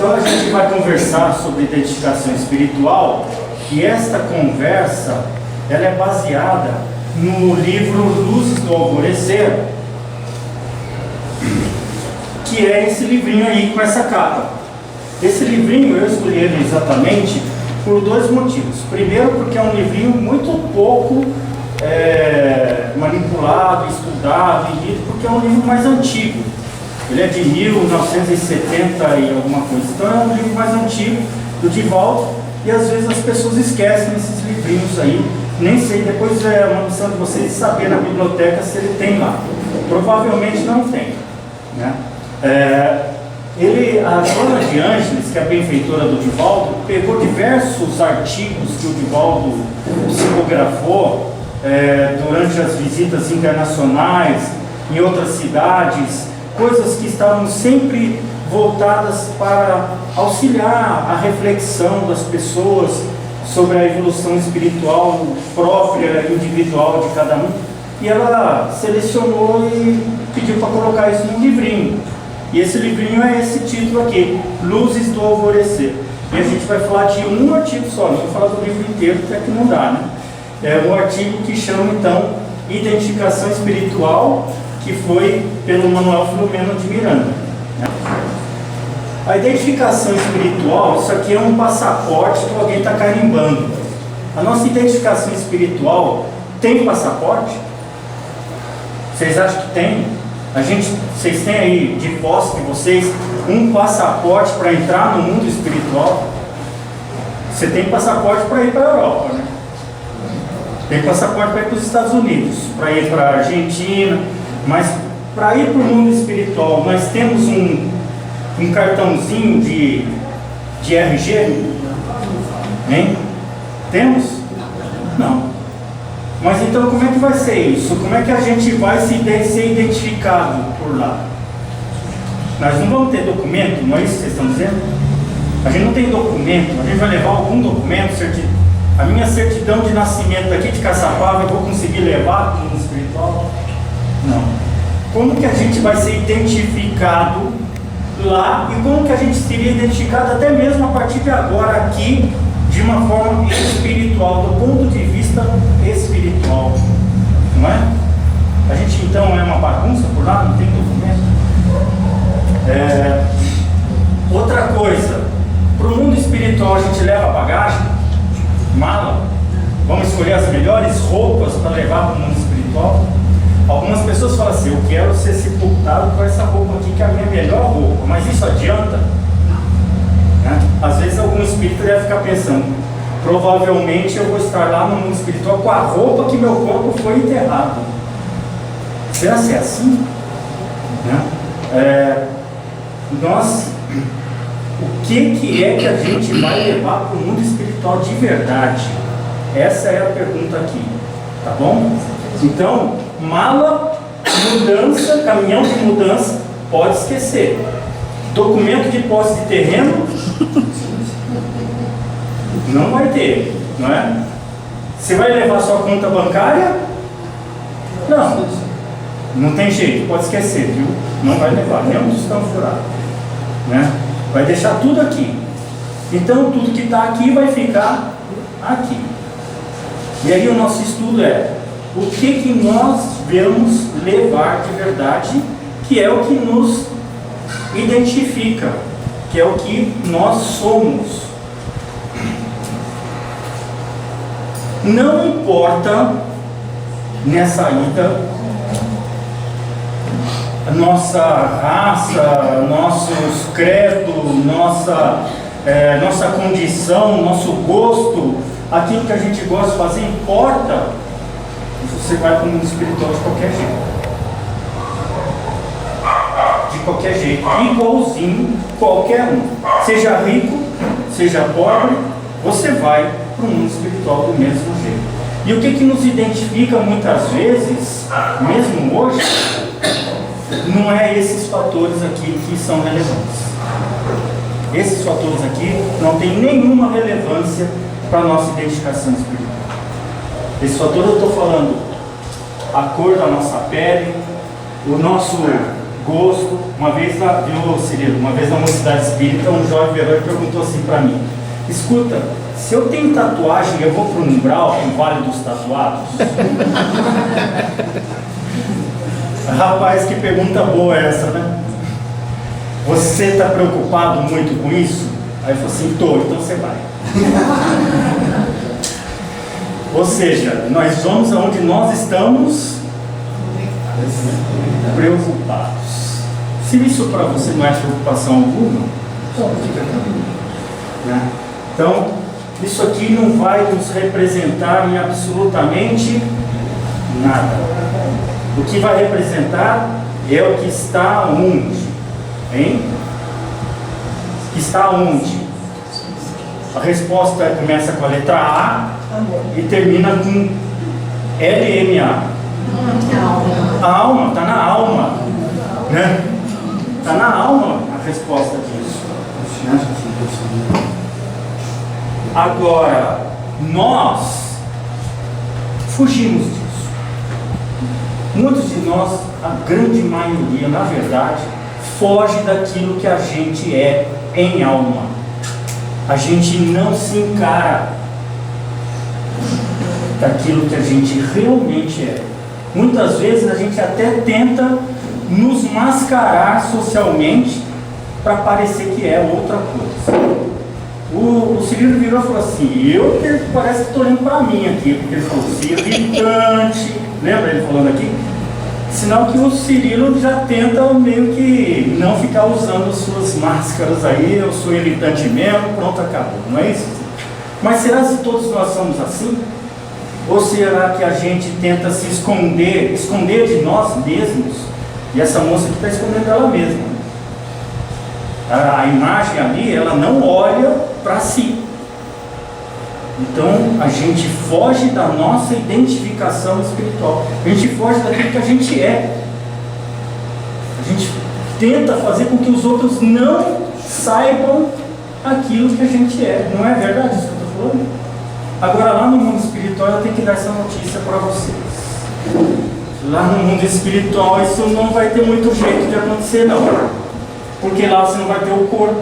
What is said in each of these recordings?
Então a gente vai conversar sobre identificação espiritual, e esta conversa ela é baseada no livro Luzes do Alvorecer, que é esse livrinho aí com essa capa. Esse livrinho eu escolhi ele exatamente por dois motivos. Primeiro, porque é um livrinho muito pouco manipulado, estudado e lido, porque é um livro mais antigo. Ele é de 1970 e alguma coisa. Então é um livro mais antigo do Divaldo, e às vezes as pessoas esquecem esses livrinhos aí. Nem sei, depois é uma missão de vocês saber na biblioteca se ele tem lá. Provavelmente não tem, né? A Joana de Ângeles, que é a benfeitora do Divaldo, pegou diversos artigos que o Divaldo psicografou durante as visitas internacionais em outras cidades, coisas que estavam sempre voltadas para auxiliar a reflexão das pessoas sobre a evolução espiritual própria, individual de cada um. E ela selecionou e pediu para colocar isso num livrinho. E esse livrinho é esse título aqui, Luzes do Alvorecer. E a gente vai falar de um artigo só, não vou falar do livro inteiro, até que não dá, né? É um artigo que chama, então, Identificação Espiritual, que foi pelo Manuel Filomeno de Miranda, né? A identificação espiritual, isso aqui é um passaporte que alguém está carimbando. A nossa identificação espiritual tem passaporte? Vocês acham que tem? Vocês têm aí de posse de vocês um passaporte para entrar no mundo espiritual? Você tem passaporte para ir para a Europa, né? Tem passaporte para ir para os Estados Unidos, para ir para a Argentina, mas para ir para o mundo espiritual, nós temos um cartãozinho de RG? Hein? Temos? Não. Mas então como é que vai ser isso? Como é que a gente vai ser identificado por lá? Nós não vamos ter documento, não é isso que vocês estão dizendo? A gente não tem documento, a gente vai levar algum documento, a minha certidão de nascimento aqui de Caçapava, eu vou conseguir levar para o mundo espiritual? Não. Como que a gente vai ser identificado lá, e como que a gente seria identificado até mesmo a partir de agora aqui, de uma forma espiritual, do ponto de vista espiritual, não é? A gente então é uma bagunça por lá, não tem documento. Outra coisa, para o mundo espiritual a gente leva bagagem, mala, vamos escolher as melhores roupas para levar para o mundo espiritual. Algumas pessoas falam assim, eu quero ser sepultado com essa roupa aqui, que é a minha melhor roupa, mas isso adianta? Né? Às vezes algum espírito deve ficar pensando, provavelmente eu vou estar lá no mundo espiritual com a roupa que meu corpo foi enterrado. Será que é assim? Né? O que é que a gente vai levar para o mundo espiritual de verdade? Essa é a pergunta aqui, tá bom? Então, mala, mudança, caminhão de mudança, pode esquecer. Documento de posse de terreno, não vai ter, não é? Você vai levar sua conta bancária? Não tem jeito, pode esquecer, viu? Não vai levar, nem um tostão furado, né? Vai deixar tudo aqui. Então, tudo que está aqui vai ficar aqui. E aí o nosso estudo é o que nós devemos levar de verdade, que é o que nos identifica, que é o que nós somos. Não importa nessa ida a nossa raça, nossos credos, nossa condição, nosso gosto, aquilo que a gente gosta de fazer, importa. Você vai para o mundo espiritual de qualquer jeito. De qualquer jeito, igualzinho qualquer um. Seja rico, seja pobre, você vai para o mundo espiritual do mesmo jeito. E o que nos identifica muitas vezes, mesmo hoje, não é esses fatores aqui que são relevantes. Esses fatores aqui não têm nenhuma relevância para a nossa identificação espiritual. Esses fatores eu estou falando a cor da nossa pele, o nosso gosto. Uma vez, viu, Cirilo, uma vez na mocidade espírita, um jovem veio e perguntou assim para mim: escuta, se eu tenho tatuagem, eu vou para um umbral, um vale dos tatuados? Rapaz, que pergunta boa essa, né? Você está preocupado muito com isso? Aí eu falei assim: tô, então você vai. Ou seja, nós vamos aonde nós estamos preocupados. Se isso para você não é preocupação alguma, então fica tranquilo, né? Então, isso aqui não vai nos representar em absolutamente nada. O que vai representar é o que está onde? Hein? Que está onde? A resposta começa com a letra A e termina com LMA. A alma, está na alma, né? Está na alma a resposta disso, né? Agora, nós fugimos disso. Muitos de nós, a grande maioria, na verdade, foge daquilo que a gente é em alma. A gente não se encara daquilo que a gente realmente é. Muitas vezes a gente até tenta nos mascarar socialmente para parecer que é outra coisa. O Cirilo virou e falou assim: parece que estou olhando para mim aqui, porque ele falou assim, irritante, lembra ele falando aqui? Sinal que o Cirilo já tenta meio que não ficar usando suas máscaras aí: eu sou irritante mesmo, pronto, acabou, não é isso? Mas será que todos nós somos assim? Ou será que a gente tenta se esconder de nós mesmos? E essa moça aqui está escondendo ela mesma. A imagem ali, ela não olha para si. Então a gente foge da nossa identificação espiritual. A gente foge daquilo que a gente é. A gente tenta fazer com que os outros não saibam aquilo que a gente é. Não é verdade isso que eu estou falando? Agora, lá no mundo espiritual, eu tenho que dar essa notícia para vocês. Lá no mundo espiritual, isso não vai ter muito jeito de acontecer, não. Porque lá você não vai ter o corpo.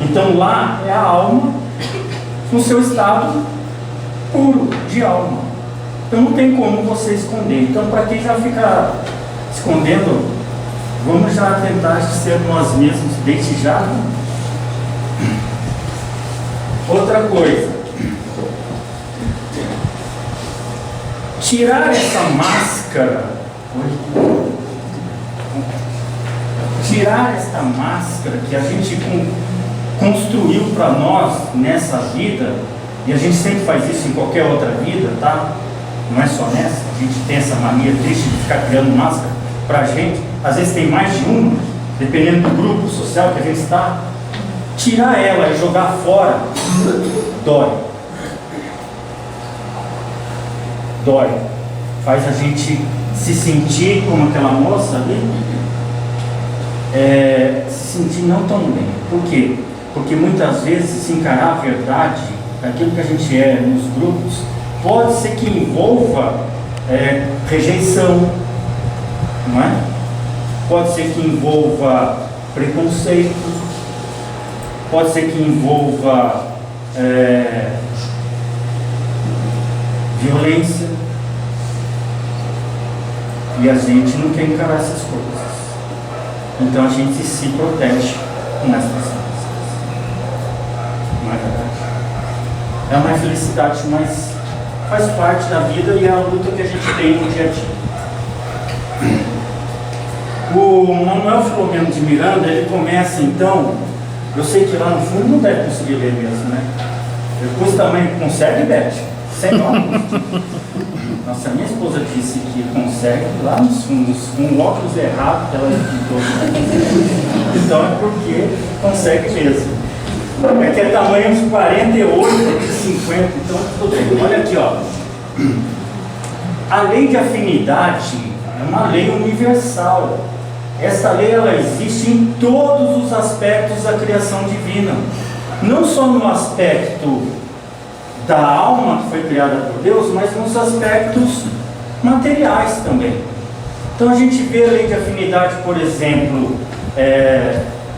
Então lá é a alma no seu estado puro de alma. Então não tem como você esconder. Então, para quem já fica escondendo, vamos já tentar ser nós mesmos desde já. Outra coisa, tirar essa máscara, tirar esta máscara que a gente construiu para nós nessa vida, e a gente sempre faz isso em qualquer outra vida, tá? Não é só nessa. A gente tem essa mania triste de ficar criando máscara para a gente. Às vezes tem mais de uma, dependendo do grupo social que a gente está. Tirar ela e jogar fora dói. Dói. Faz a gente se sentir como aquela moça ali, se sentir não tão bem. Por quê? Porque muitas vezes se encarar a verdade daquilo que a gente é nos grupos pode ser que envolva rejeição, não é? Pode ser que envolva preconceito, pode ser que envolva violência, e a gente não quer encarar essas coisas. Então a gente se protege com essas coisas. Não é verdade? É uma infelicidade, mas faz parte da vida e é a luta que a gente tem no dia a dia. O Manuel Filomeno de Miranda, ele começa então, eu sei que lá no fundo não deve conseguir ler mesmo, né? Depois também consegue, Beth? Sem óculos. Nossa, minha esposa disse que consegue lá nos fundos, um óculos errado que ela pintou. Então é porque consegue mesmo. É que é tamanho uns 48, 50, então tudo bem. Olha aqui, ó. A lei de afinidade é uma lei universal. Essa lei, ela existe em todos os aspectos da criação divina. Não só no aspecto da alma que foi criada por Deus, mas nos aspectos materiais também. Então a gente vê a lei de afinidade, por exemplo,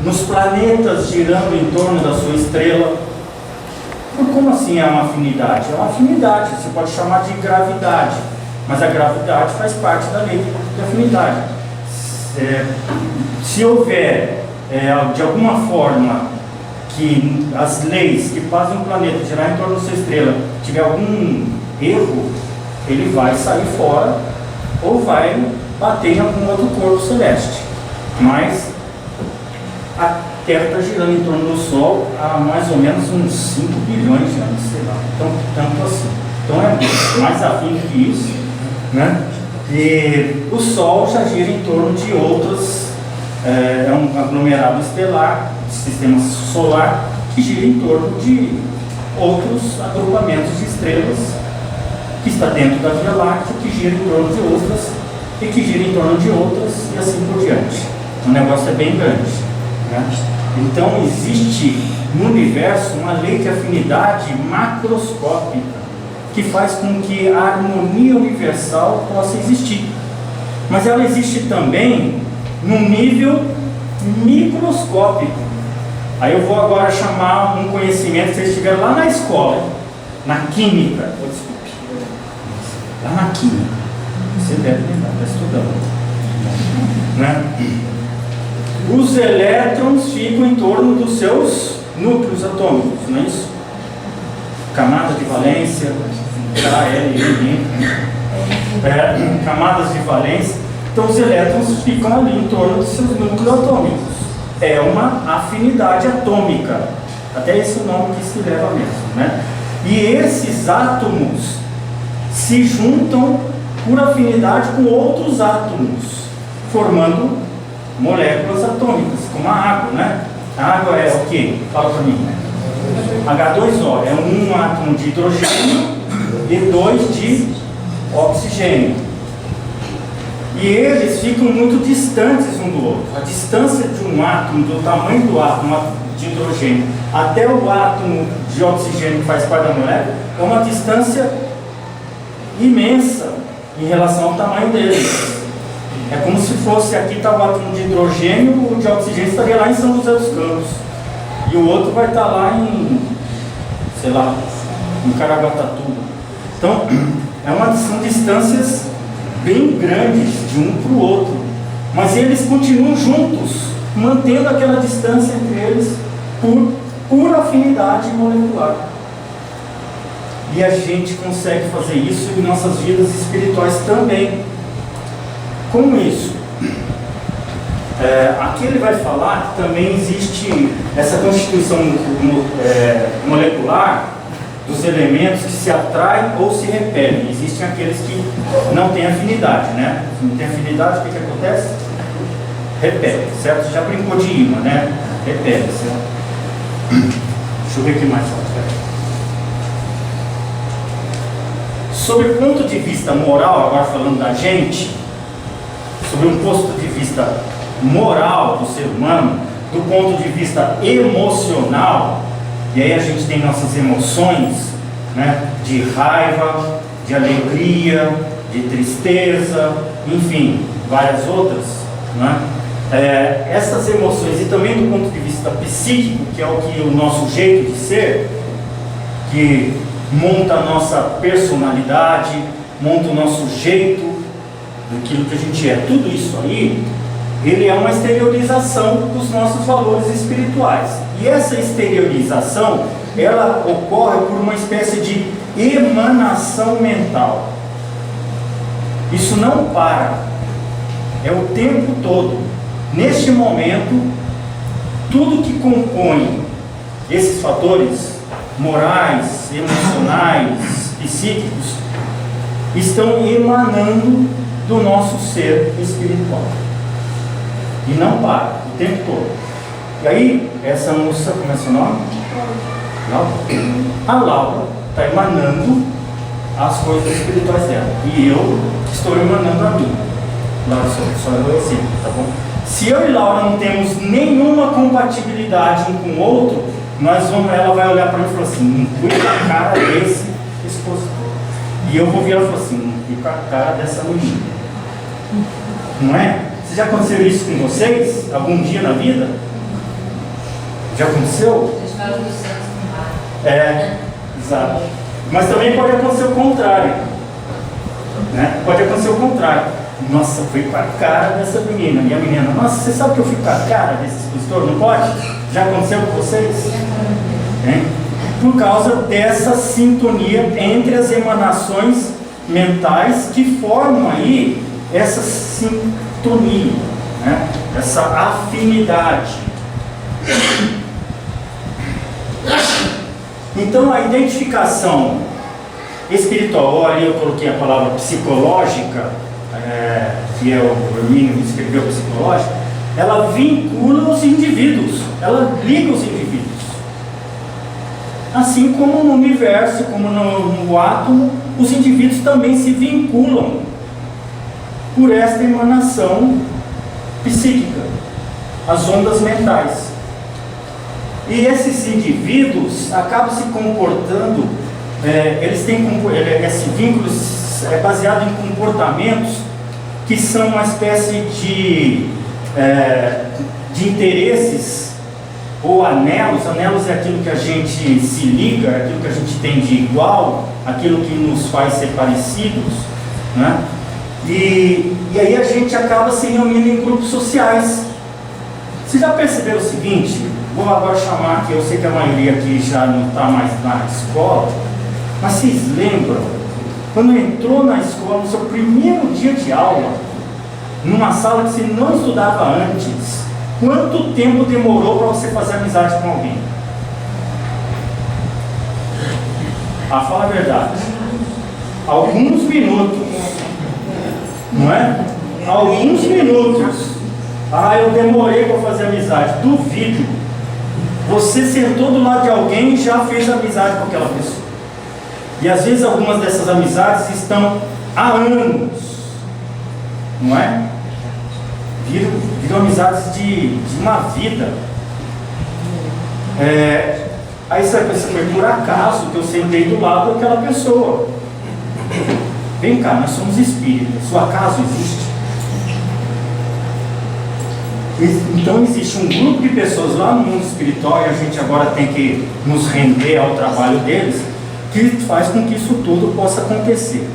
nos planetas girando em torno da sua estrela. Como assim é uma afinidade? É uma afinidade, você pode chamar de gravidade, mas a gravidade faz parte da lei de afinidade. Se houver, de alguma forma, que as leis que fazem o planeta girar em torno da sua estrela tiver algum erro, ele vai sair fora ou vai bater em algum outro corpo celeste. Mas a Terra está girando em torno do Sol há mais ou menos uns 5 bilhões de anos, sei lá. Então, tanto assim. Então é mais afim que isso, né? E o Sol já gira em torno de outras, é um aglomerado estelar, sistema solar, que gira em torno de outros agrupamentos de estrelas, que está dentro da Via Láctea, que gira em torno de outras, e que gira em torno de outras, e assim por diante. O negócio é bem grande, né? Então existe no universo uma lei de afinidade macroscópica, que faz com que a harmonia universal possa existir. Mas ela existe também num nível microscópico. Aí eu vou agora chamar um conhecimento que vocês tiveram lá na escola, na química. Desculpe. Lá na química. Você deve lembrar, está estudando. Né? Os elétrons ficam em torno dos seus núcleos atômicos, não é isso? Camada de valência, camadas de valência. Então os elétrons ficam ali em torno dos seus núcleos atômicos. É uma afinidade atômica, até esse é o nome que se leva mesmo, né? E esses átomos se juntam por afinidade com outros átomos, formando moléculas atômicas, como a água, né? A água é o quê? Fala para mim. H2O é um átomo de hidrogênio e 2 de oxigênio. E eles ficam muito distantes um do outro. A distância de um átomo, do tamanho do átomo de hidrogênio até o átomo de oxigênio que faz parte da molécula, é uma distância imensa em relação ao tamanho deles. É como se fosse, aqui está o átomo de hidrogênio, o de oxigênio estaria lá em São José dos Campos. E o outro vai estar lá em, sei lá, em Caraguatatuba. Então, são distâncias bem grandes de um para o outro. Mas eles continuam juntos, mantendo aquela distância entre eles por afinidade molecular. E a gente consegue fazer isso em nossas vidas espirituais também. Como isso? Aqui ele vai falar que também existe essa constituição molecular dos elementos que se atraem ou se repelem. Existem aqueles que não têm afinidade, né? Se não tem afinidade, o que acontece? Repele, certo? Já brincou de imã, né? Repele, certo? Deixa eu ver o que mais fala. Sob o ponto de vista moral, agora falando da gente, sobre um ponto de vista moral do ser humano, do ponto de vista emocional, e aí a gente tem nossas emoções, né, de raiva, de alegria, de tristeza, enfim, várias outras, né? Essas emoções, e também do ponto de vista psíquico, que é o nosso jeito de ser, que monta a nossa personalidade, monta o nosso jeito, daquilo que a gente é, tudo isso aí, ele é uma exteriorização dos nossos valores espirituais. E essa exteriorização, ela ocorre por uma espécie de emanação mental. Isso não para, é o tempo todo. Neste momento, tudo que compõe esses fatores morais, emocionais, psíquicos, estão emanando do nosso ser espiritual. E não para, o tempo todo. E aí, essa moça, como é seu nome? Laura. A Laura está emanando as coisas espirituais dela. E eu estou emanando a mim. Laura, só eu assim, tá bom? Se eu e Laura não temos nenhuma compatibilidade um com o outro, ela vai olhar para mim e falar assim, não fui com a cara desse esposo. E eu vou virar e falar assim, não fui com a cara dessa menina. Não é? Já aconteceu isso com vocês? Algum dia na vida? Já aconteceu? É, exato. Mas também pode acontecer o contrário, né? Pode acontecer o contrário. Nossa, eu fui com a cara dessa menina. Minha menina, nossa, você sabe que eu fui com a cara desse expositor? Não pode? Já aconteceu com vocês? É? Por causa dessa sintonia entre as emanações mentais que formam aí essa sintonia, né? Essa afinidade. Então a identificação espiritual, ali eu coloquei a palavra psicológica, que é o Hermínio que escreveu psicológica, ela vincula os indivíduos, ela liga os indivíduos. Assim como no universo, como no átomo, os indivíduos também se vinculam por esta emanação psíquica, as ondas mentais. E esses indivíduos acabam se comportando, eles têm esse vínculo é baseado em comportamentos que são uma espécie de interesses ou anelos. Anelos é aquilo que a gente se liga, é aquilo que a gente tem de igual, aquilo que nos faz ser parecidos, né? E aí a gente acaba se reunindo em grupos sociais. Vocês já perceberam o seguinte? Vou agora chamar aqui, eu sei que a maioria aqui já não está mais na escola, mas vocês lembram, quando entrou na escola, no seu primeiro dia de aula, numa sala que você não estudava antes, quanto tempo demorou para você fazer amizade com alguém? Fala a verdade. Alguns minutos, não é? Alguns minutos. Eu demorei para fazer amizade. Duvido. Você sentou do lado de alguém e já fez amizade com aquela pessoa. E às vezes algumas dessas amizades estão há anos, não é? Viram amizades de uma vida. Aí você vai pensar, foi por acaso que eu sentei do lado daquela pessoa. Vem cá, nós somos espíritas, o acaso existe? Então existe um grupo de pessoas lá no mundo espiritual, e a gente agora tem que nos render ao trabalho deles, que faz com que isso tudo possa acontecer.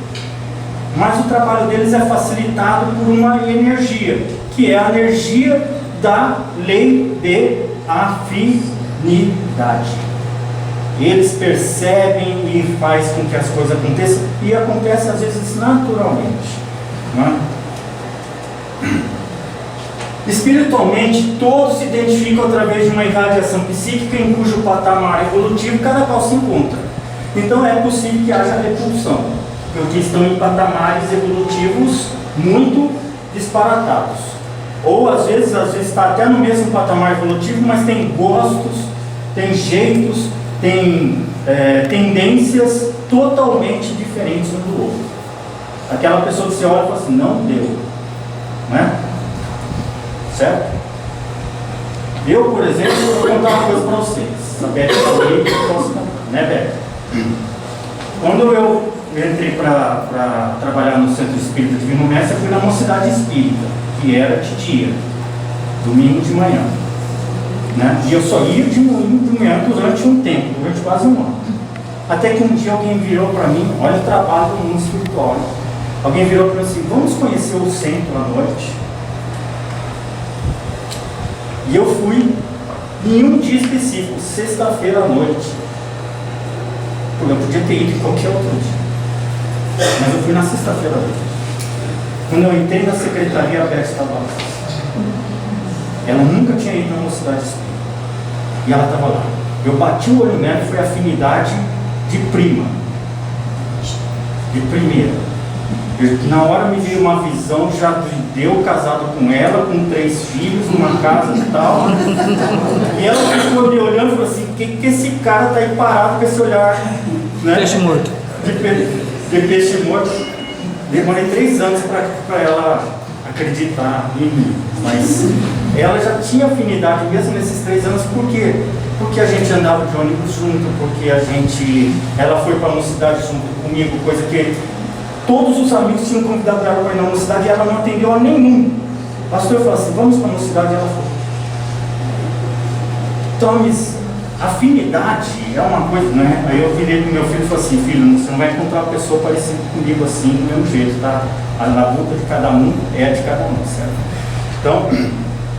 Mas o trabalho deles é facilitado por uma energia, que é a energia da lei de afinidade. Eles percebem e faz com que as coisas aconteçam, e acontece às vezes naturalmente, não é? Espiritualmente, todos se identificam através de uma irradiação psíquica em cujo patamar evolutivo cada qual se encontra. Então é possível que haja repulsão, porque estão em patamares evolutivos muito disparatados. Ou às vezes está até no mesmo patamar evolutivo, mas tem gostos, tem jeitos, tem tendências totalmente diferentes um do outro. Aquela pessoa que você olha e fala assim, não deu, né? Certo? Eu, por exemplo, vou contar uma coisa para vocês. A Beth falou aí, eu posso contar, né, Beth? Quando eu entrei para trabalhar no Centro Espírita Divino Mestre, eu fui na Mocidade Espírita, que era de dia, domingo de manhã, né? E eu só ia de manhã durante um tempo, durante quase um ano. Até que um dia alguém virou para mim, olha o trabalho do mundo espiritual, né? Alguém virou para mim assim, vamos conhecer o centro à noite? E eu fui em um dia específico, sexta-feira à noite. Eu podia ter ido em qualquer outro dia, mas eu fui na sexta-feira à noite. Quando eu entrei na secretaria, a Beth estava lá. Ela nunca tinha ido na Mocidade Espírita, e ela estava lá. Eu bati o olho nela e foi afinidade de prima, de primeira. Na hora me veio uma visão já de eu casado com ela, com 3 filhos, numa casa e tal. E ela ficou me olhando e falou assim, que esse cara tá aí parado com esse olhar, né? Peixe morto. De peixe morto. Demorei 3 anos para ela acreditar em mim. Mas ela já tinha afinidade mesmo nesses 3 anos, por quê? Porque a gente andava de ônibus junto, porque ela foi para a Mocidade junto comigo, coisa que Todos os amigos tinham convidado ela para ir na mocidade e ela não atendeu a nenhum. O pastor falou assim: vamos para a mocidade, e ela foi. Então, afinidade é uma coisa, né? Aí eu virei para o meu filho e falei assim: filho, você não vai encontrar uma pessoa parecida comigo assim, do mesmo jeito, tá? A labuta de cada um é de cada um, certo? Então,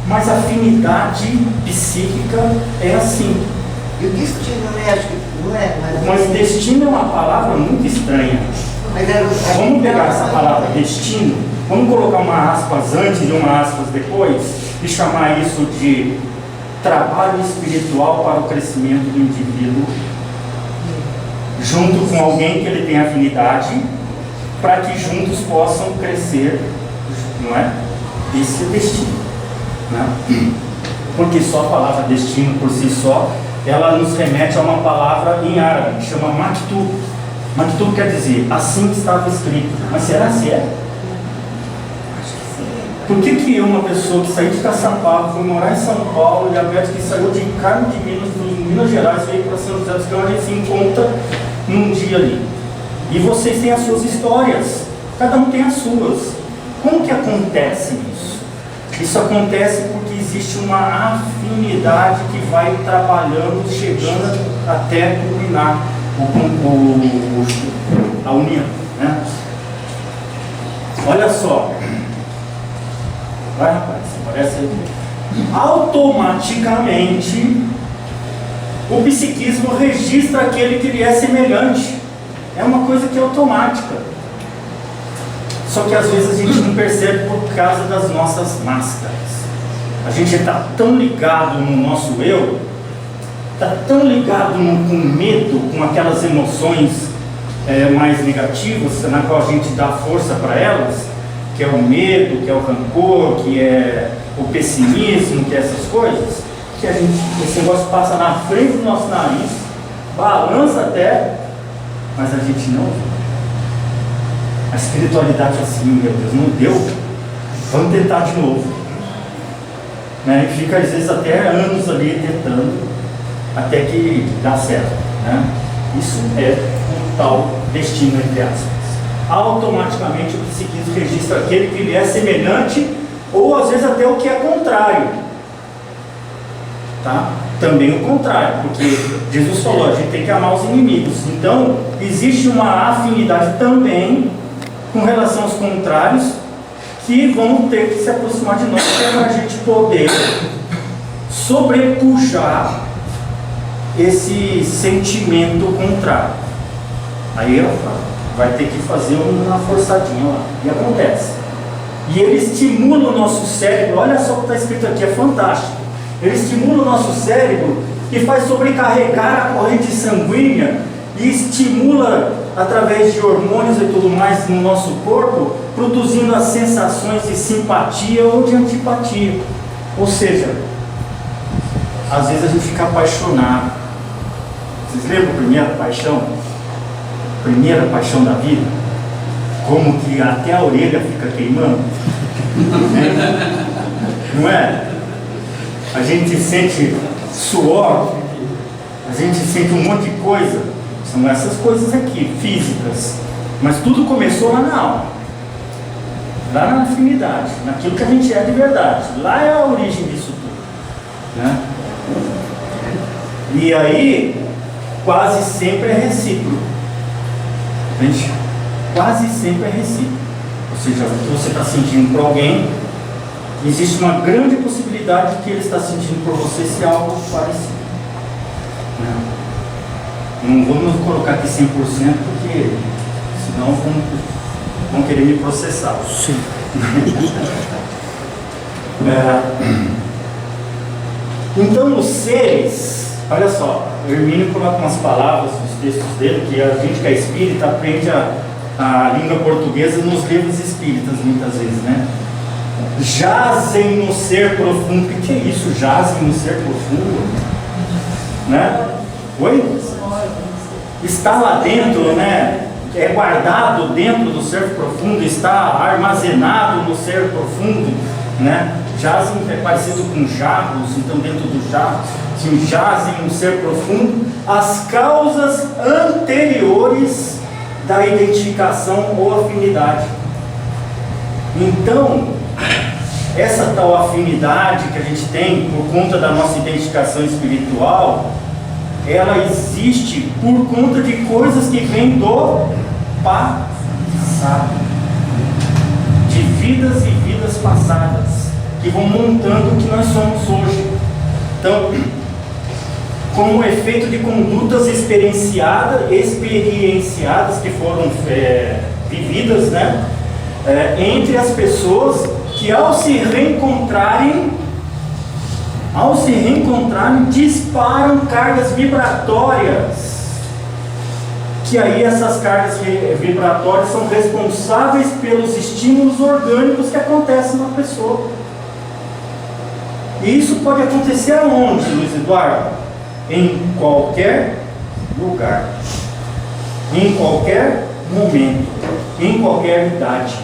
mas a afinidade psíquica é assim. E o destino, né? Acho que não é. Mas destino é uma palavra muito estranha. Vamos pegar essa palavra destino, vamos colocar uma aspas antes e uma aspas depois e chamar isso de trabalho espiritual para o crescimento do indivíduo, junto com alguém que ele tem afinidade, para que juntos possam crescer, não é? Esse é destino, né? Porque só a palavra destino por si só, ela nos remete a uma palavra em árabe que chama maktub. Maktub quer dizer assim estava escrito. Mas será que é? Por que uma pessoa que saiu de Caçapava, foi morar em São Paulo, diabetes, que saiu de Carmo de Minas Gerais, veio para São José dos Campos, a gente se encontra num dia ali? E vocês têm as suas histórias, cada um tem as suas. Como que acontece isso? Isso acontece porque existe uma afinidade que vai trabalhando, chegando até culminar a união, né? Olha só. Vai, rapaz, parece aí. Automaticamente o psiquismo registra aquele que lhe é semelhante. É uma coisa que é automática. Só que às vezes a gente não percebe por causa das nossas máscaras. A gente está tão ligado no nosso eu, está tão ligado com medo, com aquelas emoções mais negativas, na qual a gente dá força para elas, que é o medo, que é o rancor, que é o pessimismo, que é essas coisas, que a gente, esse negócio passa na frente do nosso nariz, balança até, mas a gente não vê. A espiritualidade assim, meu Deus, não deu, vamos tentar de novo, né? E fica às vezes até anos ali tentando, até que dá certo, né? Isso é um tal destino, entre aspas. Automaticamente o psiquismo registra aquele que lhe é semelhante, ou às vezes até o que é contrário, tá? Também o contrário, porque Jesus falou, a gente tem que amar os inimigos. Então existe uma afinidade também com relação aos contrários, que vão ter que se aproximar de nós para a gente poder sobrepujar esse sentimento contrário. Aí ela fala, vai ter que fazer uma forçadinha lá. E acontece. E ele estimula o nosso cérebro. Olha só o que está escrito aqui, é fantástico. Ele estimula o nosso cérebro e faz sobrecarregar a corrente sanguínea e estimula através de hormônios e tudo mais no nosso corpo, produzindo as sensações de simpatia ou de antipatia. Ou seja, às vezes a gente fica apaixonado. Vocês lembram a primeira paixão? Primeira paixão da vida, como que até a orelha fica queimando, não é? A gente sente suor, a gente sente um monte de coisa, são essas coisas aqui, físicas, mas tudo começou lá na alma, lá na afinidade, naquilo que a gente é de verdade, lá é a origem disso tudo, né? E aí, quase sempre é recíproco. Gente, quase sempre é recíproco. Ou seja, o que você está sentindo por alguém, existe uma grande possibilidade de que ele está sentindo por você se algo parecido. Não vamos colocar aqui 100%, porque senão vão querer me processar. Sim. Então os seres, olha só, o Hermínio coloca umas palavras nos textos dele, que a gente que é espírita aprende a língua portuguesa nos livros espíritas muitas vezes, né? Jazem no ser profundo. O que é isso? Jazem no ser profundo, né? Oi? Está lá dentro, né? É guardado dentro do ser profundo, está armazenado no ser profundo, né? Jazem é parecido com jarros, então dentro do jarro, jazem no ser profundo as causas anteriores da identificação ou afinidade. Então, essa tal afinidade que a gente tem por conta da nossa identificação espiritual, ela existe por conta de coisas que vêm do passado, de vidas e vidas passadas, que vão montando o que nós somos hoje. Então, como efeito de condutas experienciadas que foram vividas, né, entre as pessoas que ao se reencontrarem disparam cargas vibratórias, que aí essas cargas vibratórias são responsáveis pelos estímulos orgânicos que acontecem na pessoa. E isso pode acontecer aonde, Luiz Eduardo? Em qualquer lugar, em qualquer momento, em qualquer idade.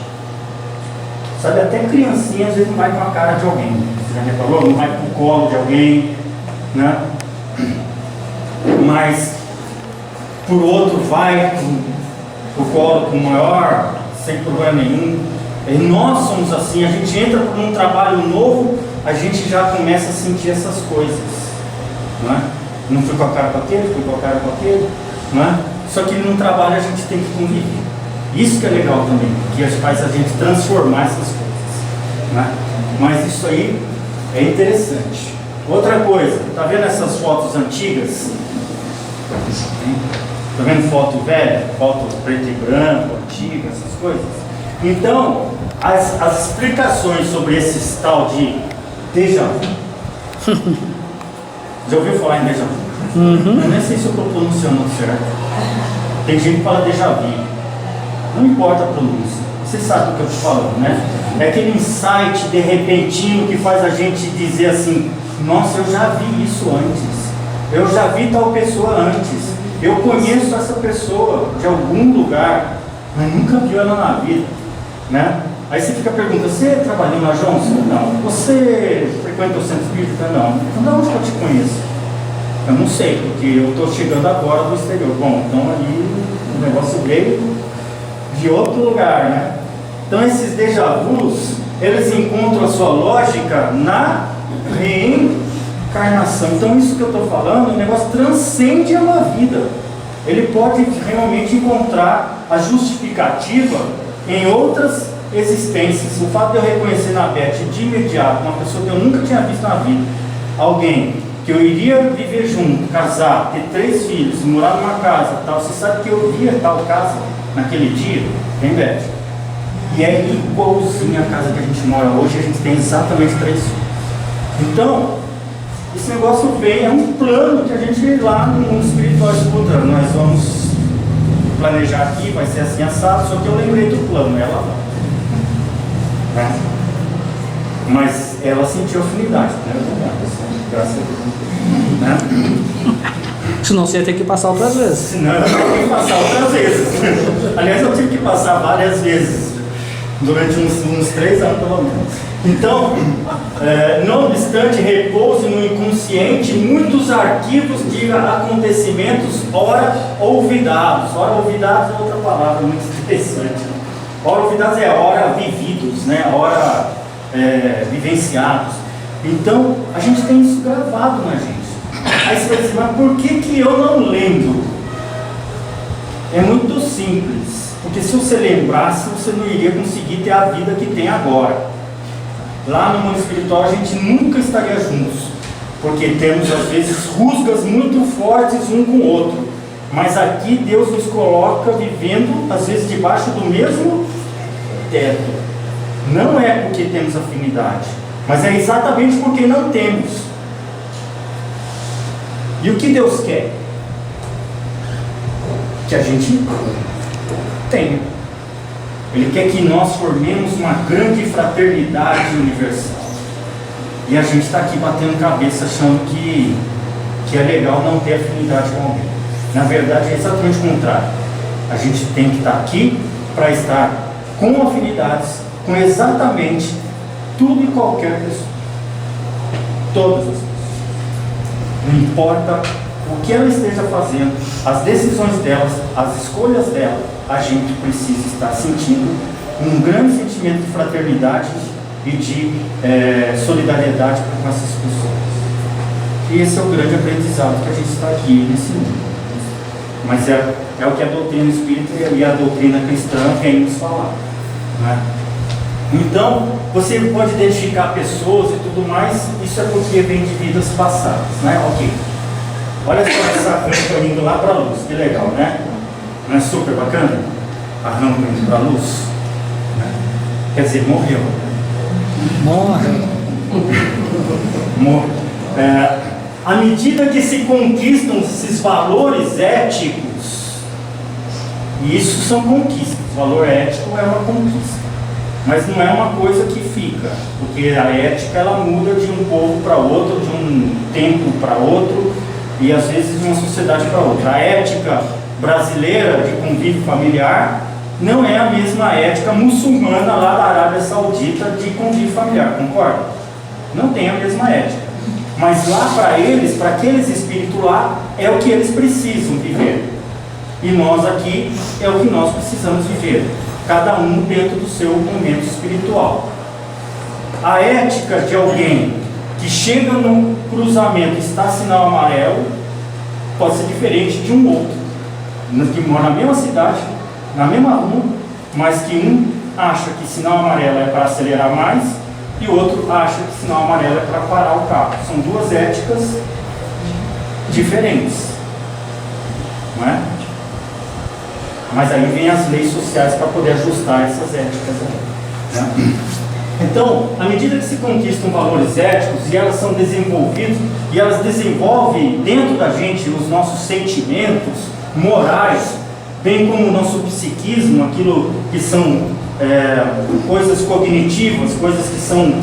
Sabe, até criancinha às vezes não vai com a cara de alguém. Você já reparou? Não vai pro colo de alguém, né? Mas por outro vai pro colo com o maior, sem problema nenhum. E nós somos assim, a gente entra por um trabalho novo, a gente já começa a sentir essas coisas, não é? Não fui com a cara com aquele, fui com a cara com aquele, não é? Só que no trabalho a gente tem que conviver. Isso que é legal também, que faz a gente transformar essas coisas, né? Mas isso aí é interessante. Outra coisa, tá vendo essas fotos antigas? Tá vendo foto velha, foto preto e branco, antiga, essas coisas? Então, as explicações sobre esse tal de déjà vu. Já ouviu falar em déjà vu? Eu nem sei se eu estou pronunciando certo. Tem gente que fala déjà vu. Não importa a pronúncia, você sabe do que eu estou falando, né? É aquele insight de repentino que faz a gente dizer assim: nossa, eu já vi isso antes, eu já vi tal pessoa antes, eu conheço essa pessoa de algum lugar, mas nunca viu ela na vida, né? Aí você fica perguntando: você trabalhou na Johnson? Não. Você frequenta o centro espírita? Não. Então de onde que eu te conheço? Eu não sei, porque eu estou chegando agora do exterior. Bom, então aí o negócio veio de outro lugar, né? Então esses déjà vus, eles encontram a sua lógica na reencarnação. Então isso que eu estou falando, o negócio transcende a uma vida. Ele pode realmente encontrar a justificativa em outras existências. O fato de eu reconhecer na Beth de imediato uma pessoa que eu nunca tinha visto na vida, alguém que eu iria viver junto, casar, ter 3 filhos, morar numa casa, tal, você sabe que eu via tal casa naquele dia, tem Beth? E é igualzinho a casa que a gente mora hoje, a gente tem exatamente 3 filhos. Então, esse negócio vem, é um plano que a gente lá no mundo espiritual escuta. Nós vamos planejar aqui, vai ser assim assado, só que eu lembrei do plano, ela não. Né? Mas ela sentiu afinidade, né? Graças a Deus. Né? Senão você ia ter que passar outras vezes. Senão eu tive que passar outras vezes. Aliás, eu tive que passar várias vezes, durante uns 3 anos pelo menos. Então, não obstante, repouse no inconsciente muitos arquivos de acontecimentos ora olvidados. Ora olvidados é outra palavra muito interessante. Ora olvidados é ora vividos, né? Ora vivenciados. Então, a gente tem isso gravado na gente. Aí você vai dizer: mas por que eu não lembro? É muito simples. Porque se você lembrasse, você não iria conseguir ter a vida que tem agora. Lá no mundo espiritual a gente nunca estaria juntos, porque temos às vezes rusgas muito fortes um com o outro. Mas aqui Deus nos coloca vivendo às vezes debaixo do mesmo teto. Não é porque temos afinidade, mas é exatamente porque não temos. E o que Deus quer? Que a gente tenha. Ele quer que nós formemos uma grande fraternidade universal. E a gente está aqui batendo cabeça achando que é legal não ter afinidade com alguém. Na verdade é exatamente o contrário. A gente tem que estar aqui para estar com afinidades com exatamente tudo e qualquer pessoa. Todas as pessoas. Não importa o que ela esteja fazendo, as decisões delas, as escolhas dela, a gente precisa estar sentindo um grande sentimento de fraternidade e de solidariedade com essas pessoas. E esse é o grande aprendizado que a gente está aqui nesse mundo. Mas é o que a doutrina espírita e a doutrina cristã vem nos falar, né? Então, você pode identificar pessoas e tudo mais, isso é porque vem de vidas passadas, né? Ok. Olha só essa rampa indo lá para a luz, que legal, né? Não é super bacana? A rampa indo para a luz, né? Quer dizer, morreu. Morre. À medida que se conquistam esses valores éticos, e isso são conquistas, o valor ético é uma conquista, mas não é uma coisa que fica, porque a ética ela muda de um povo para outro, de um tempo para outro, e às vezes de uma sociedade para outra. A ética brasileira de convívio familiar não é a mesma ética muçulmana lá da Arábia Saudita de convívio familiar, concorda? Não tem a mesma ética. Mas lá para eles, para aqueles espíritos lá, é o que eles precisam viver. E nós aqui é o que nós precisamos viver. Cada um dentro do seu momento espiritual. A ética de alguém que chega no cruzamento e está sinal amarelo pode ser diferente de um outro que mora na mesma cidade, na mesma rua, mas que um acha que sinal amarelo é para acelerar mais e o outro acha que sinal amarelo é para parar o carro. São duas éticas diferentes, não é? Mas aí vem as leis sociais para poder ajustar essas éticas aí, né? Então, à medida que se conquistam valores éticos e elas são desenvolvidos, e elas desenvolvem dentro da gente os nossos sentimentos morais, bem como o nosso psiquismo, aquilo que são coisas cognitivas, coisas que são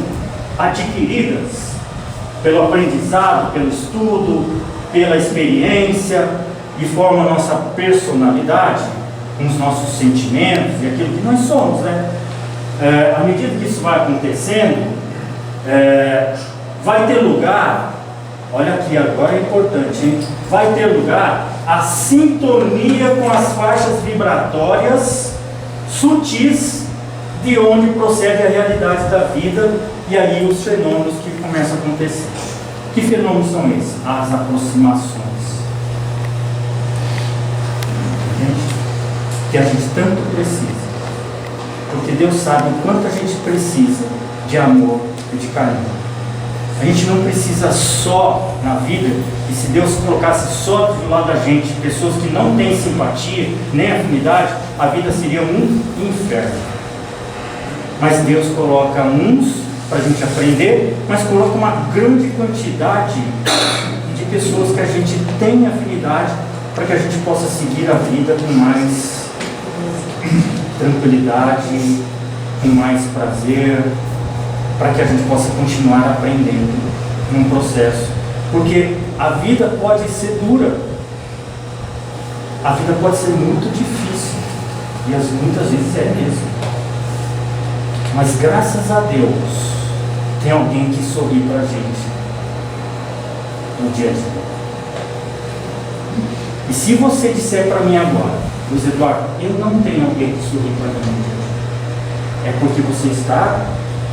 adquiridas pelo aprendizado, pelo estudo, pela experiência, e forma a nossa personalidade, com os nossos sentimentos e aquilo que nós somos, né? À medida que isso vai acontecendo, vai ter lugar, olha aqui, agora é importante, hein? Vai ter lugar a sintonia com as faixas vibratórias sutis de onde procede a realidade da vida, e aí os fenômenos que começam a acontecer. Que fenômenos são esses? As aproximações. Que a gente tanto precisa. Porque Deus sabe o quanto a gente precisa de amor e de carinho. A gente não precisa só na vida, e se Deus colocasse só do lado da gente pessoas que não têm simpatia, nem afinidade, a vida seria um inferno. Mas Deus coloca uns para a gente aprender, mas coloca uma grande quantidade de pessoas que a gente tem afinidade, para que a gente possa seguir a vida com mais tranquilidade, com mais prazer, para que a gente possa continuar aprendendo num processo. Porque a vida pode ser dura, a vida pode ser muito difícil, e muitas vezes é mesmo. Mas graças a Deus, tem alguém que sorri para a gente no dia a dia. E se você disser para mim agora, Luiz Eduardo, eu não tenho alguém que sorri para mim no dia a dia, é porque você está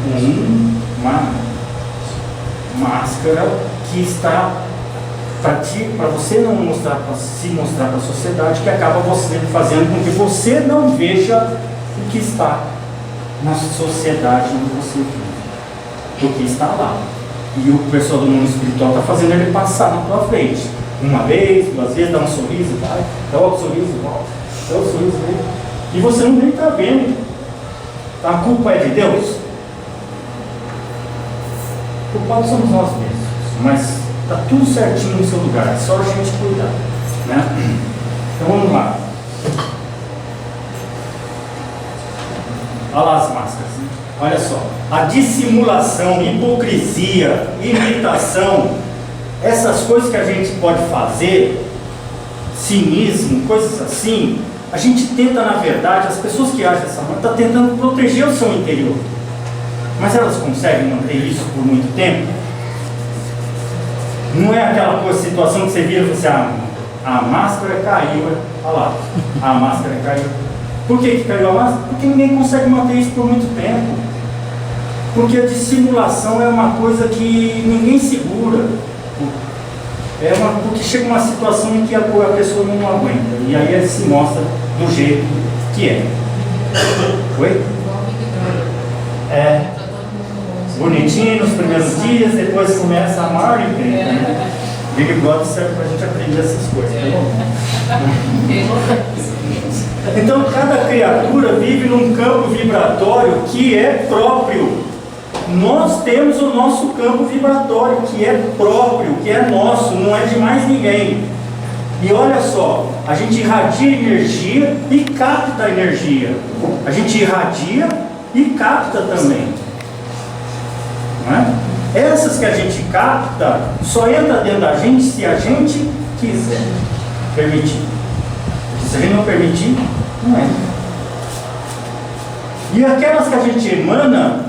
com uma máscara que está para você não mostrar, para se mostrar para a sociedade, que acaba você fazendo com que você não veja o que está na sociedade onde você vive, porque está lá, e o pessoal do mundo espiritual está fazendo ele passar na tua frente, uma vez, duas vezes, dá um sorriso, vai, dá outro sorriso, volta, dá outro sorriso, vem, e você não nem está vendo. A culpa é de Deus? O culpado somos nós mesmos, mas está tudo certinho no seu lugar, é só a gente cuidar, né? Então vamos lá. Olha lá as máscaras, né? Olha só, a dissimulação, hipocrisia, imitação, essas coisas que a gente pode fazer, cinismo, coisas assim, a gente tenta, na verdade, as pessoas que agem dessa maneira, estão tentando proteger o seu interior, mas elas conseguem manter isso por muito tempo? Não é aquela coisa, situação que você vira e fala assim, a máscara caiu, olha lá, a máscara caiu. Por que caiu a máscara? Porque ninguém consegue manter isso por muito tempo. Porque a dissimulação é uma coisa que ninguém segura. Porque chega uma situação em que a pessoa não aguenta. E aí ele se mostra do jeito que é. Oi? É. Bonitinho nos primeiros dias, depois começa a maior encrenca, né? Big Brother serve pra gente aprender essas coisas. Então cada criatura vive num campo vibratório que é próprio. Nós temos o nosso campo vibratório que é próprio, que é nosso, não é de mais ninguém. E olha só, a gente irradia energia e capta energia. A gente irradia e capta também. Não é? Essas que a gente capta só entra dentro da gente se a gente quiser permitir. Porque se a gente não permitir, não entra. E aquelas que a gente emana,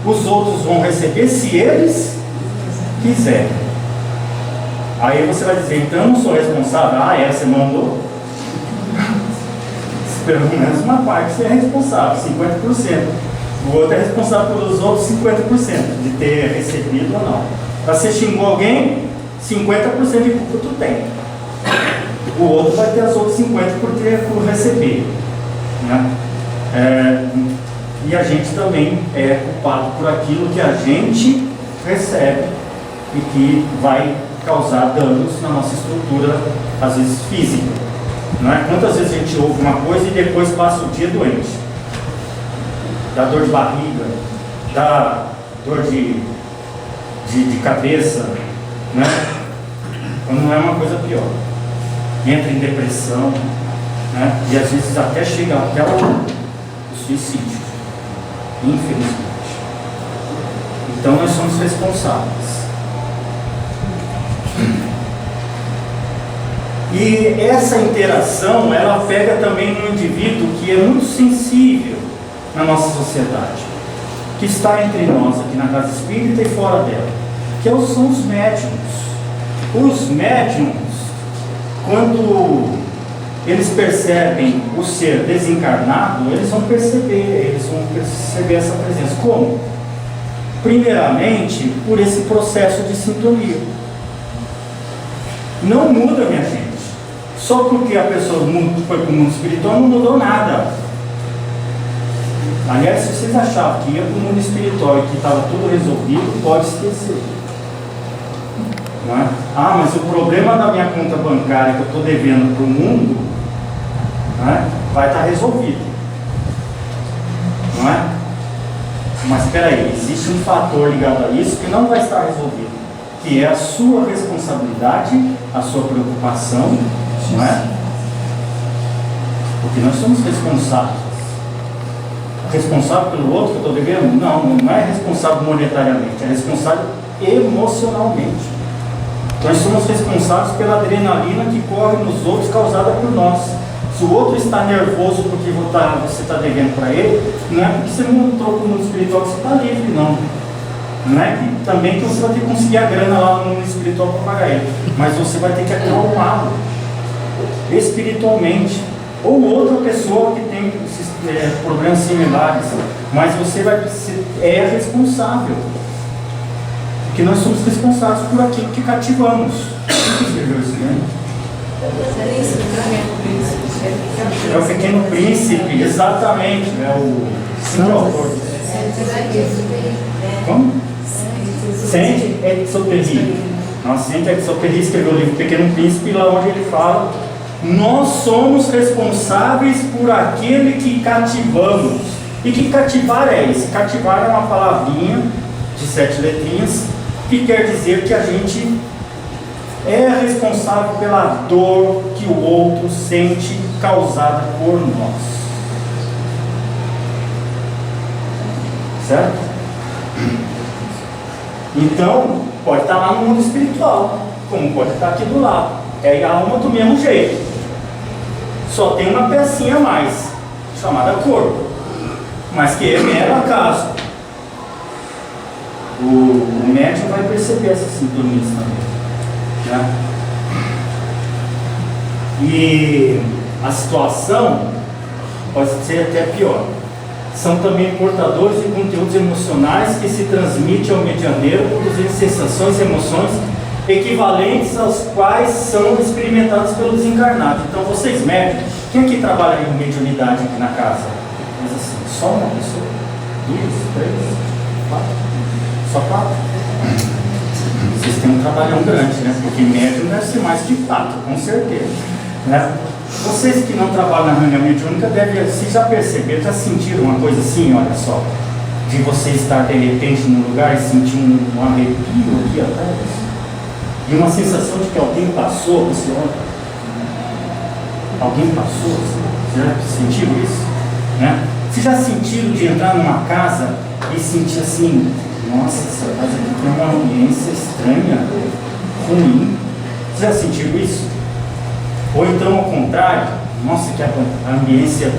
os outros vão receber se eles quiserem. Aí você vai dizer, então eu não sou responsável. Ah, você mandou. Pelo menos uma parte você é responsável, 50%. O outro é responsável pelos outros 50%, de ter recebido ou não. Você xingou alguém, 50% de culpa tu tem. O outro vai ter as outras 50% por receber. Né? E a gente também é culpado por aquilo que a gente recebe e que vai causar danos na nossa estrutura, às vezes física. Não é? Quantas vezes a gente ouve uma coisa e depois passa o dia doente? Dá dor de barriga, dá dor de cabeça, né? Quando não é uma coisa pior. Entra em depressão, né? E às vezes até chega até o suicídio, infelizmente. Então nós somos responsáveis. E essa interação, ela pega também no indivíduo que é muito sensível na nossa sociedade, que está entre nós aqui na casa espírita e fora dela, que são os médiums. Os médiums, quando eles percebem o ser desencarnado, eles vão perceber essa presença. Como? Primeiramente, por esse processo de sintonia. Não muda, minha gente. Só porque a pessoa foi para o mundo espiritual não mudou nada. Aliás, se vocês achavam que ia para o mundo espiritual e que estava tudo resolvido, pode esquecer. Não é? Ah, mas o problema da minha conta bancária que eu estou devendo para o mundo, não é? Vai estar resolvido. Não é? Mas espera aí, existe um fator ligado a isso que não vai estar resolvido, que é a sua responsabilidade, a sua preocupação, não é? Porque nós somos responsáveis. Responsável pelo outro que eu estou devendo? Não é responsável monetariamente, é responsável emocionalmente. Nós somos responsáveis pela adrenalina que corre nos outros causada por nós. Se o outro está nervoso porque você está devendo para ele, não é porque você não entrou para o mundo espiritual que você está livre, não. Não é que também que você vai ter que conseguir a grana lá no mundo espiritual para pagar ele, mas você vai ter que acalmá-lo espiritualmente. Ou outra pessoa que tem problemas similares, mas você é responsável. Porque nós somos responsáveis por aquilo que cativamos. Quem escreveu isso, né? É o Pequeno Príncipe, exatamente. É o autor. Como? Saint-Exupéry. Saint-Exupéry escreveu o livro Pequeno Príncipe, lá onde ele fala: nós somos responsáveis por aquele que cativamos. E que cativar é esse? Cativar é uma palavrinha de 7 letrinhas que quer dizer que a gente é responsável pela dor que o outro sente causada por nós. Certo? Então, pode estar lá no mundo espiritual, como pode estar aqui do lado. É a alma do mesmo jeito. Só tem uma pecinha a mais, chamada corpo, mas que é mero acaso. O médium vai perceber essas sintonias também, né? E a situação pode ser até pior. São também portadores de conteúdos emocionais que se transmitem ao medianeiro, produzindo sensações e emoções equivalentes aos quais são experimentados pelo desencarnado. Então, vocês médicos, quem aqui trabalha em mediunidade aqui na casa? Mas assim, só uma pessoa? 2, 3, 4? Só 4? Vocês têm um trabalhão grande, né? Porque médium deve ser mais de 4, com certeza, né? Vocês que não trabalham na reunião mediúnica se já perceberam, já sentiram uma coisa assim, olha só, de você estar de repente num lugar e sentir um arrepio aqui atrás, e uma sensação de que alguém passou, você olha, alguém passou, você já sentiu isso? Né? Vocês já sentiram de entrar numa casa e sentir assim, nossa, essa casa aqui tem uma ambiência estranha, ruim? Vocês já sentiram isso? Ou então ao contrário, nossa, que a ambiência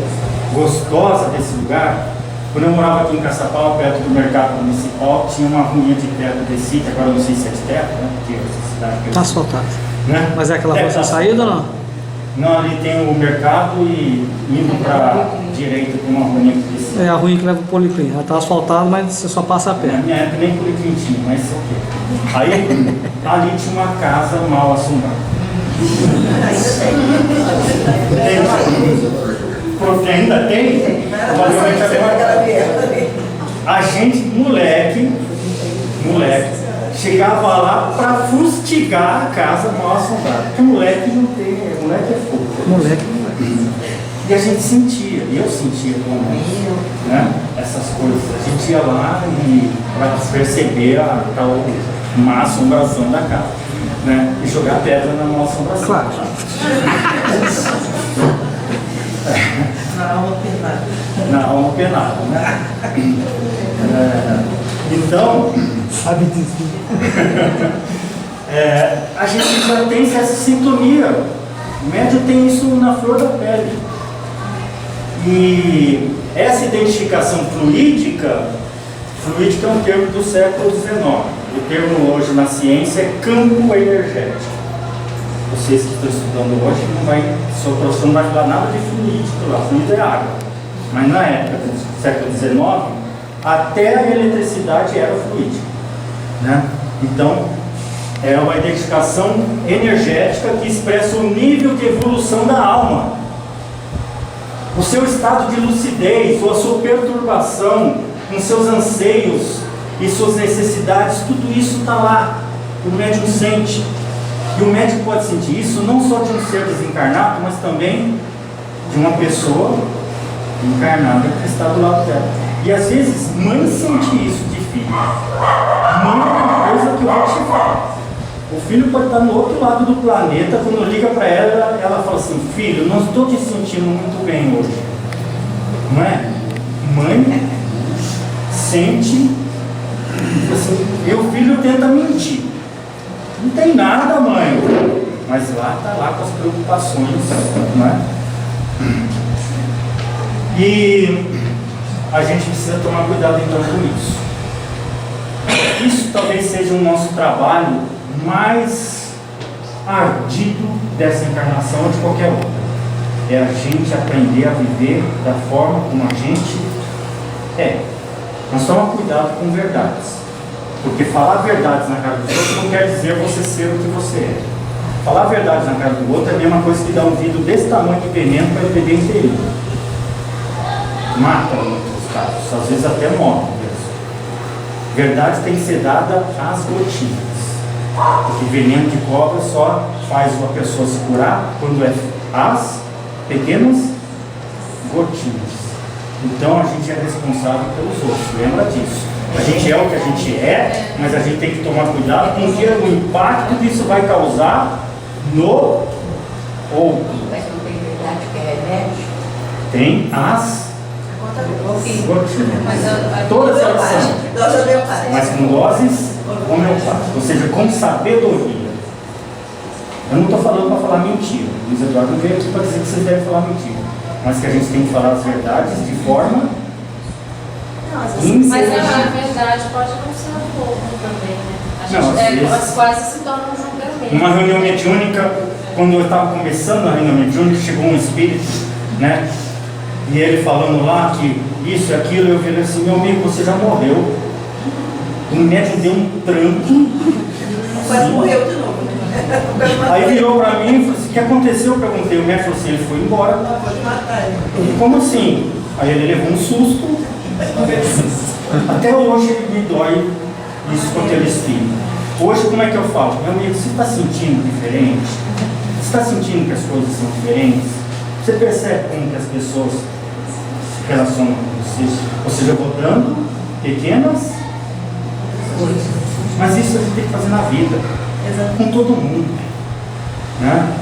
gostosa desse lugar. Quando eu morava aqui em Caçapau, perto do mercado municipal, tinha uma ruinha de terra descida, agora eu não sei se é de terra, né? Porque essa cidade aqui. Tá asfaltado. Né? Mas é aquela rua tá saída ou não? Não, ali tem o mercado e indo para direita com uma ruinha que descida. É a ruim que leva o Policlin. Ela tá asfaltada, mas você só passa a pé. Na minha época nem Policlin tinha, mas ok. Aí ali tinha uma casa mal assombrada. Porque ainda tem, a gente, moleque, chegava lá para fustigar a casa mal assombrada. Porque moleque não tem, moleque é fogo. Moleque. E a gente sentia, e eu sentia também, né, essas coisas. A gente ia lá e para perceber a tal má assombração da casa, né, e jogar pedra na má assombração. Claro. Na alma penada. Na alma penada, né? Então, Sabe disso. a gente já tem essa sintonia. O médium tem isso na flor da pele. E essa identificação fluídica é um termo do século XIX. O termo hoje na ciência é campo energético. Vocês que estão estudando hoje, seu professor não vai falar nada de fluídico lá, fluido é água. Mas na época do século XIX, até a eletricidade era fluídica, né? Então, é uma identificação energética que expressa o nível de evolução da alma. O seu estado de lucidez, ou a sua perturbação, com seus anseios e suas necessidades, tudo isso está lá, o médium sente. E o médium pode sentir isso não só de um ser desencarnado, mas também de uma pessoa encarnada que está do lado dela. E às vezes, mãe sente isso de filho. Mãe é uma coisa que eu vou te falar. O filho pode estar no outro lado do planeta, quando liga para ela, ela fala assim, filho, não estou te sentindo muito bem hoje. Não é? Mãe sente, assim, e o filho tenta mentir. Não tem nada, mãe. Mas lá está lá com as preocupações, não é? E a gente precisa tomar cuidado então com isso. Isso talvez seja o nosso trabalho mais ardido dessa encarnação ou de qualquer outra. É a gente aprender a viver da forma como a gente é. Mas toma cuidado com verdades. Porque falar verdades na cara do outro não quer dizer você ser o que você é. Falar verdades na cara do outro é a mesma coisa que dar um vidro desse tamanho de veneno para ele beber inteiro. Mata em muitos casos, às vezes até morre mesmo. Verdade tem que ser dada às gotinhas. Porque veneno de cobra só faz uma pessoa se curar quando é as pequenas gotinhas. Então a gente é responsável pelos outros, lembra disso. A gente é o que a gente é, mas a gente tem que tomar cuidado com o impacto que isso vai causar no outro. Mas não tem verdade que é remédio? Tem as gotinhas. Todas elas são, Dose homeopática. mas com doses homeopáticas, ou seja, com sabedoria. Eu não estou falando para falar mentira. O Luiz Eduardo não veio aqui para dizer que vocês devem falar mentira, mas que a gente tem que falar as verdades de forma Mas inteligente. a verdade pode não ser um pouco também, né? A Não, às gente vezes- quase se torna um julgamento. Uma reunião mediúnica, quando eu estava começando a reunião mediúnica, chegou um espírito, né? E ele falando lá que isso e aquilo, eu virei assim, meu amigo, você já morreu. O médium deu um tranco. Quase morreu de novo. Aí virou pra mim e falou assim, o que aconteceu? Eu perguntei, o médico falou assim, ele foi embora. Pode matar ele. Como assim? Aí ele levou um susto. Até hoje me dói isso com aquele espírito. Hoje como é que eu falo? Meu amigo, você está sentindo diferente? Você está sentindo que as coisas são diferentes? Você percebe como que as pessoas se relacionam com você? Ou seja, eu vou dando pequenas coisas. Mas isso a gente tem que fazer na vida. Com todo mundo, né?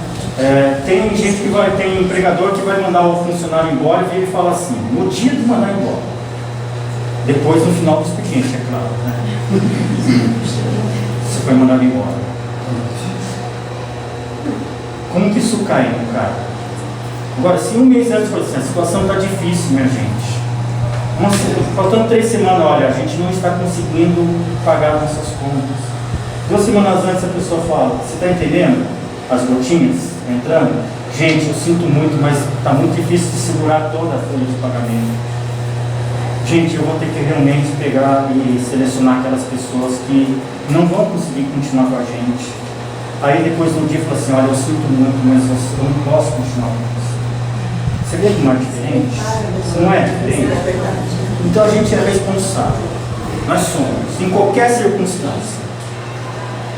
Tem gente que vai, tem empregador que vai mandar o funcionário embora e ele fala assim, no dia de mandar embora, depois no final do expediente, é claro, né? Você foi mandado embora. Como que isso cai no cara? Agora, se um mês antes for assim, a situação está difícil, minha gente. Faltando 3 semanas, olha, a gente não está conseguindo pagar nossas contas. 2 semanas antes a pessoa fala, você está entendendo? As gotinhas entrando? Gente, eu sinto muito, mas está muito difícil de segurar toda a folha de pagamento. Gente, eu vou ter que realmente pegar e selecionar aquelas pessoas que não vão conseguir continuar com a gente. Aí depois no dia fala assim, olha, eu sinto muito, mas eu não posso continuar com você. Você vê como é diferente? Isso não é diferente? Então a gente é responsável. Nós somos, em qualquer circunstância.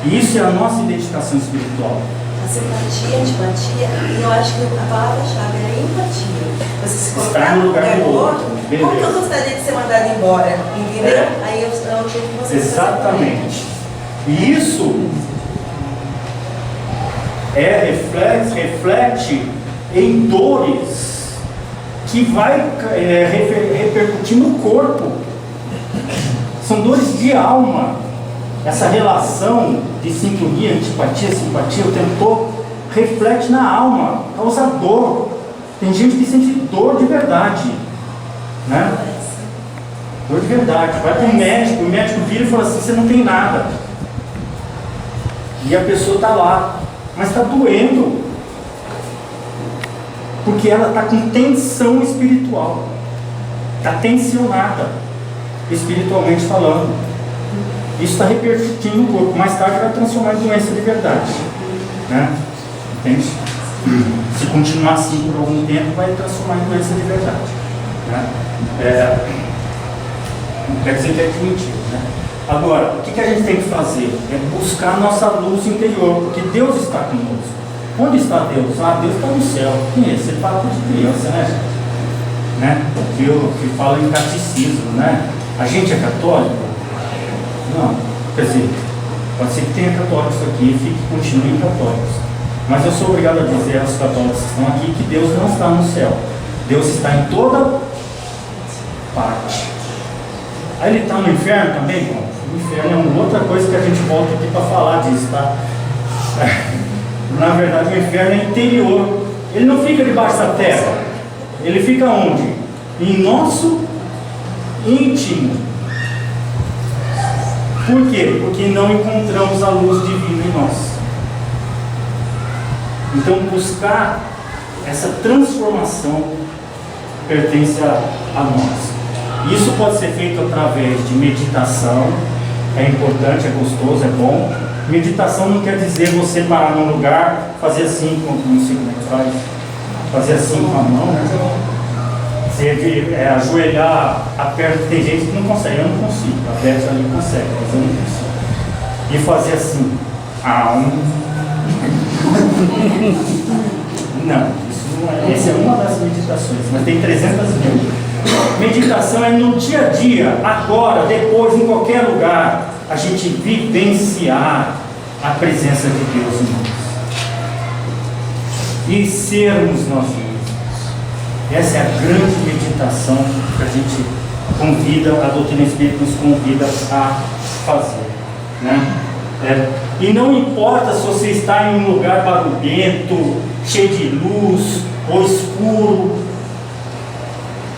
E isso é a nossa identificação espiritual. A simpatia, a antipatia, e eu acho que a palavra-chave é empatia. Você se colocar Estar no lugar do outro. como que eu gostaria de ser mandado embora? Entendeu? Aí eu tive que você. Exatamente. E isso reflete em dores que vai repercutir no corpo. São dores de alma. Essa relação de sintonia, antipatia, simpatia, o tempo todo, reflete na alma, causa dor. Tem gente que sente dor de verdade, né? Dor de verdade. Vai para o médico vira e fala assim, você não tem nada. E a pessoa está lá, mas está doendo. Porque ela está com tensão espiritual. Está tensionada, espiritualmente falando. Isso está repercutindo no corpo. Mais tarde vai transformar em doença de verdade, né? Entende? Se continuar assim por algum tempo, vai transformar em doença de verdade, né? Não quer dizer que é admitido, né? Agora, o que a gente tem que fazer? É buscar a nossa luz interior, porque Deus está conosco. Onde está Deus? Ah, Deus está no céu. Quem é? Você fala de criança, né? Que fala em catecismo, né? A gente é católico? Não, quer dizer, pode ser que tenha católicos aqui e continuem católicos. Mas eu sou obrigado a dizer aos católicos que estão aqui que Deus não está no céu. Deus está em toda parte. Aí ele está no inferno também? Bom, o inferno é uma outra coisa que a gente volta aqui para falar disso, tá? Na verdade, o inferno é interior. Ele não fica debaixo da terra. Ele fica onde? Em nosso íntimo. Por quê? Porque não encontramos a luz divina em nós. Então buscar essa transformação pertence a nós. Isso pode ser feito através de meditação. É importante, é gostoso, é bom. Meditação não quer dizer você parar num lugar, fazer assim, não sei como é que faz, fazer assim com a mão, né? Você ajoelhar aperto, tem gente que não consegue, eu não consigo, a Beth ali consegue, mas eu não consigo. E fazer assim, não, isso não é, essa é uma das meditações, mas tem 300 mil. Meditação é no dia a dia, agora, depois, em qualquer lugar, a gente vivenciar a presença de Deus em nós. E sermos nós mesmos. Essa é a grande meditação que a gente convida, a doutrina espírita nos convida a fazer, né? E não importa se você está em um lugar barulhento, cheio de luz, ou escuro,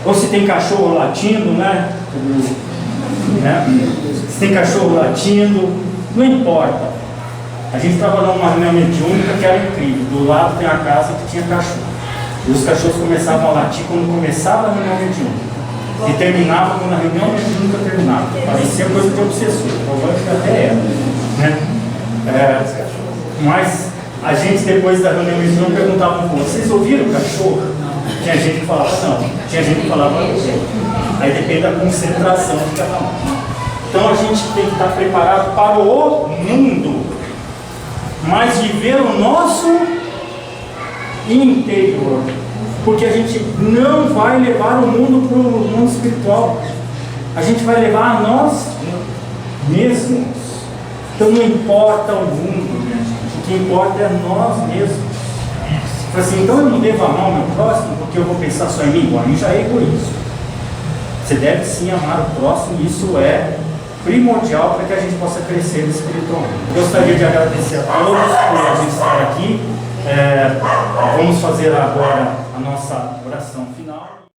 ou se tem cachorro latindo, né? Se tem cachorro latindo, não importa. A gente trabalhou numa reunião mediúnica que era incrível. Do lado tem a casa que tinha cachorro. E os cachorros começavam a latir quando começava a reunião mediúnica. E terminava quando a reunião mediúnica terminava. Parecia coisa de obsessor. Provavelmente até era. Né? Mas a gente, depois da reunião mediúnica, perguntava um: vocês ouviram o cachorro? Tinha gente que falava não. Tinha gente que falava não. Aí depende da concentração de cada um. Então a gente tem que estar preparado para o mundo, mas viver o nosso interior, porque a gente não vai levar o mundo para o mundo espiritual, a gente vai levar a nós mesmos. Então não importa o mundo, minha gente, o que importa é nós mesmos. Assim, então eu não devo amar o meu próximo porque eu vou pensar só em mim. Bom, aí já é egoísmo. Você deve sim amar o próximo, e isso é primordial para que a gente possa crescer espiritualmente. Gostaria de agradecer a todos por a gente estar aqui. Vamos fazer agora a nossa oração final.